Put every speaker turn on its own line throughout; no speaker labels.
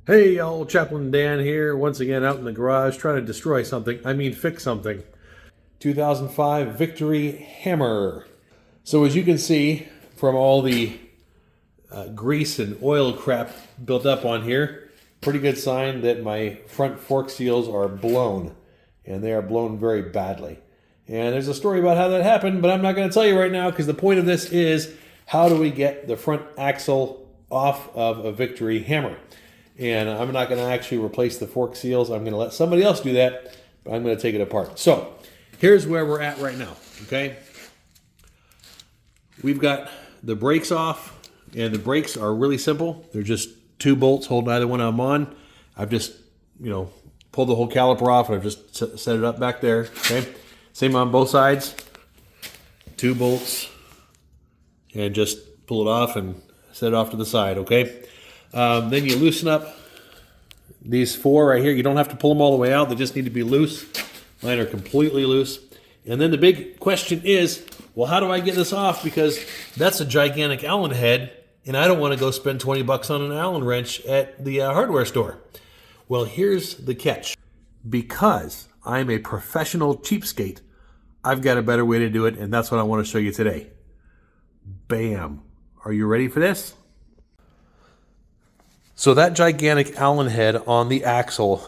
Hey y'all, Chaplain Dan here, once again out in the garage trying to destroy something. Fix something. 2005 Victory Hammer. So as you can see from all the grease and oil crap built up on here, pretty good sign that my front fork seals are blown. And they are blown very badly. And there's a story about how that happened, but I'm not going to tell you right now because the point of this is how do we get the front axle off of a Victory Hammer. And I'm not going to actually replace the fork seals. I'm going to let somebody else do that, but I'm going to take it apart. So here's where we're at right now, okay? We've got the brakes off, and the brakes are really simple. They're just 2 bolts holding either one of them on. I've just, pulled the whole caliper off, and I've just set it up back there, okay? Same on both sides. 2 bolts, and just pull it off and set it off to the side, okay? Then you loosen up these 4 right here. You don't have to pull them all the way out. They just need to be loose. Mine are completely loose. And then the big question is, well, how do I get this off? Because that's a gigantic Allen head, and I don't want to go spend 20 bucks on an Allen wrench at the hardware store. Well, here's the catch. Because I'm a professional cheapskate, I've got a better way to do it, and that's what I want to show you today. Bam. Are you ready for this? So that gigantic Allen head on the axle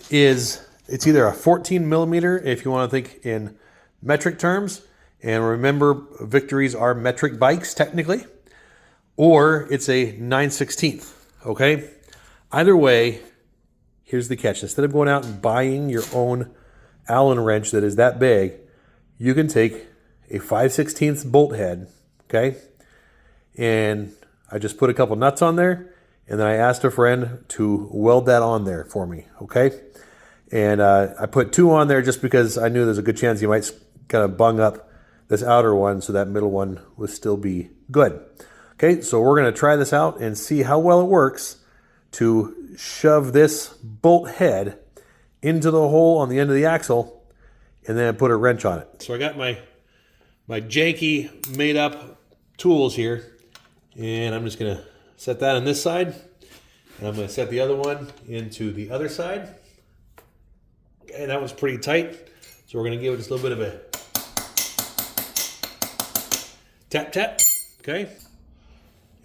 it's either a 14 millimeter if you want to think in metric terms, and remember Victories are metric bikes technically, or it's a 9/16, okay? Either way, here's the catch. Instead of going out and buying your own Allen wrench that is that big, you can take a 5/16 bolt head, okay? And I just put a couple nuts on there. And then I asked a friend to weld that on there for me, okay? And I put 2 on there just because I knew there's a good chance you might kind of bung up this outer one so that middle one would still be good. Okay, so we're going to try this out and see how well it works to shove this bolt head into the hole on the end of the axle and then put a wrench on it. So I got my janky made up tools here, and I'm just going to set that on this side, and I'm going to set the other one into the other side. Okay, that was pretty tight, so we're going to give it just a little bit of a tap tap, okay?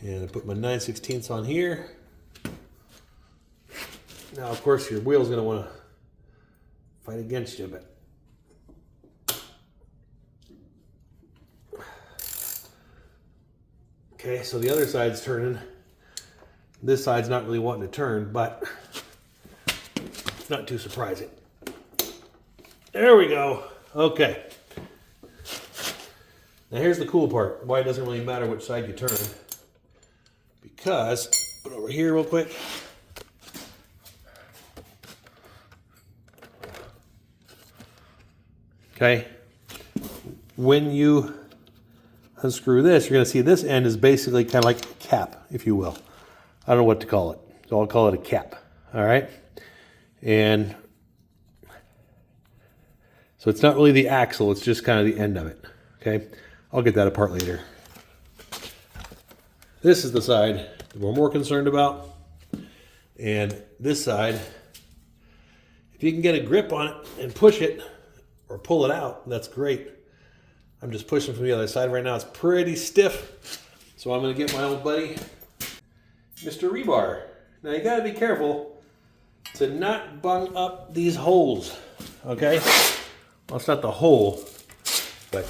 And I put my 9/16 on here. Now, of course, your wheel's going to want to fight against you a bit. Okay, so the other side's turning. This side's not really wanting to turn, but not too surprising. There we go. Okay. Now here's the cool part, why it doesn't really matter which side you turn. Because, put it over here real quick. Okay. When you unscrew this, you're going to see this end is basically kind of like a cap, if you will. I don't know what to call it, so I'll call it a cap, all right? And so it's not really the axle, it's just kind of the end of it, okay? I'll get that apart later. This is the side that we're more concerned about. And this side, if you can get a grip on it and push it or pull it out, that's great. I'm just pushing from the other side right now. It's pretty stiff, so I'm going to get my old buddy, Mr. Rebar. Now you got to be careful to not bung up these holes, okay? Well, it's not the hole, but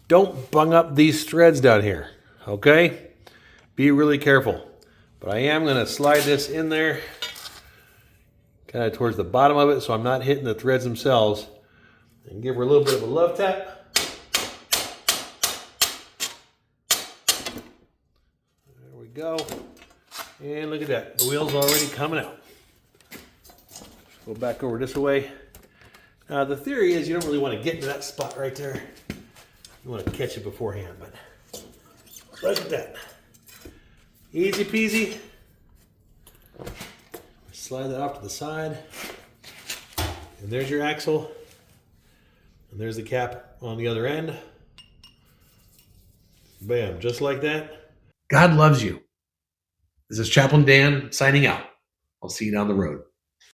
don't bung up these threads down here, okay? Be really careful. But I am going to slide this in there, kind of towards the bottom of it so I'm not hitting the threads themselves, and give her a little bit of a love tap. There we go. And look at that, the wheel's already coming out. Go back over this way. The theory is you don't really want to get to that spot right there. You want to catch it beforehand, but look at that. Easy peasy. Slide that off to the side. And there's your axle. And there's the cap on the other end. Bam, just like that. God loves you. This is Chaplain Dan signing out. I'll see you down the road.